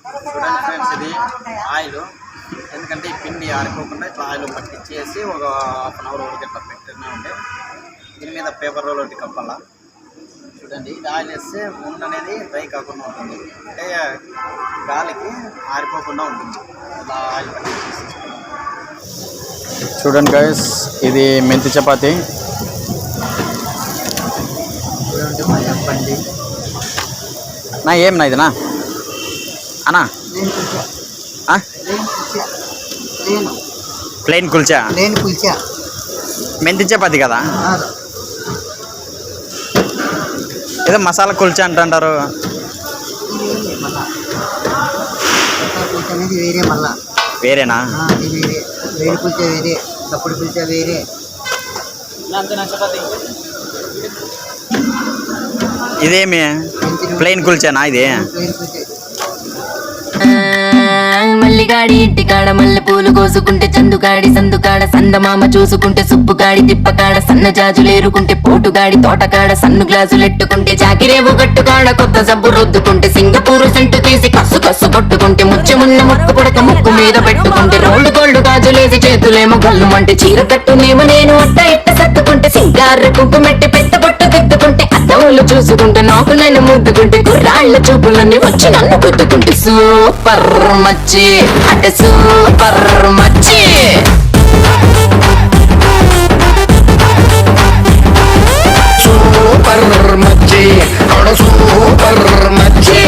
చూడండి ఫ్రెండ్స్, ఇది ఆయిల్. ఎందుకంటే ఈ పిండి ఆరిపోకుండా ఇట్లా ఆయిల్ పట్టించేసి ఒక హాఫ్ అన్ అవర్ వరకు ఇట్లా పెట్టినే ఉండే. దీని మీద పేపర్ రోల్ ఒకటి కప్పాల. చూడండి, ఇది ఆయిల్ వేస్తే ముందు అనేది డ్రై కాకుండా ఉంటుంది, అంటే గాలికి ఆరిపోకుండా ఉంటుంది. ఇలా ఆయిల్ పట్టించేసి చూడండి గైస్, ఇది మెంతి చపాతి. చూడండి మా చెప్పండి నా ఏమన్నా ఇదినా అన్నా ప్లెయిన్ కుల్చా మెంతి చపాతి కదా, ఏదో మసాలా కుల్చా అంటారు. వేరేనా? వేరే కుల్చా వేరే, తప్పుడు కుల్చా వేరే. ఇదేమి ప్లెయిన్ కుల్చానా? ఇది మల్లిగాడి ఇంటికాడ మల్లె పూలు కోసుకుంటే చందుగాడి సందుకాడ సందమామ చూసుకుంటే సుప్పుగాడి తిప్పకాడ సన్న జాజులేరుకుంటే పోటుగాడి తోటకాడ సన్ను గ్లాసులెట్టుకుంటే జాకిరేవు గట్టుకాడ కొత్త సబ్బు రుద్దుకుంటే సింగపూరు సెంటు తీసి కస్సు కస్సు కొట్టుకుంటే ముచ్చమున్న ముక్కు పుడక ముక్కు మీద పెట్టుకుంటే రోడ్డు గోల్డ్ గాజులేసి చేతులేమో గల్లు అంటే చీర కట్టునేమో నేను అట్ట ఇట్ట సత్తుకుంటే సింగారు కుంకుమెట్టి పెట్ట బొట్టు దిద్దుకుంటే అద్దములు చూసుకుంటే నాకు నేను ముద్దుకుంటే గుర్రాళ్ళ చూపులన్నీ వచ్చి నన్ను గుద్దుకుంటే సూపర్ మచ్చి అంటే సూపర్ మచ్చి. సూపర్ మచ్చి సూపర్ మచ్చి.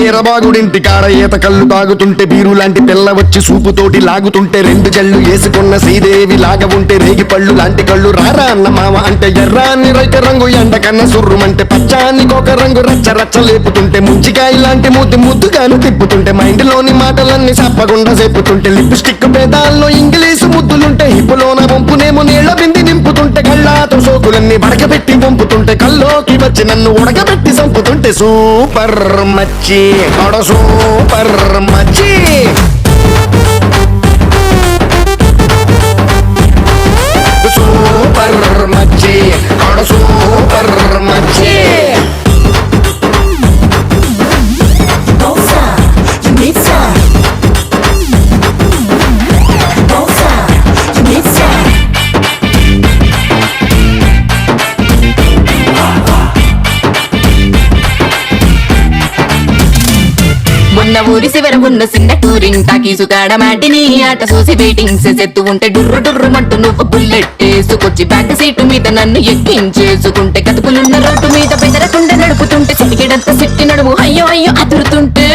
ఈరబాగుడింటి కాడ ఈత కళ్ళు తాగుతుంటే బీరు లాంటి పిల్ల వచ్చి సూపుతోటి లాగుతుంటే రెండు జల్లు వేసుకున్న శ్రీదేవి లాగా ఉంటే రేగి పళ్ళు లాంటి కళ్ళు రారా అన్న మామ అంటే ఎర్రాన్ని రైత రంగు ఎండ కన్న సుర్రుమంటే పచ్చాన్ని ఒక రంగు రచ్చ రచ్చ లేపుతుంటే ముంచికాయ లాంటి ముద్దు ముద్దుగాను తిప్పుతుంటే మైండ్ లోని మాటలన్నీ చెప్పకుండా చెప్పుతుంటే లిప్స్టిక్ పేదాల్లో ఇంగ్లీషు ముద్దులుంటే హిప్పులోన వంపునేమో నీళ్ల బింది నింపుతుంటే కళ్ళాతో సోకులన్నీ బడకబెట్టి వంపుతుంటే కల్లోకి వచ్చి నన్ను ఉడకబెట్టి చంపుతుంటే సూపర్ మచ్చి సూపర్ మచ్చి. సూపర్ మచ్చి సూపర్ మచ్చి. మొన్న ఊరి శివర ఉన్న చిన్న టూరింగ్ టాకీసుకాడ మాటిని ఆట చూసి వెయిటింగ్ చేసేత్తు ఉంటే డుర్రు డుర్రు మంటూ నువ్వు బుల్లెట్ వేసుకొచ్చి బ్యాక్ సీటు మీద నన్ను ఎక్కించేసుకుంటే కతుకులున్న రోడ్డు మీద బెదరకుండా నడుపుతుంటే సిటికెడంతా సిట్టి నడుము అయ్యో అయ్యో అదురుతుంటే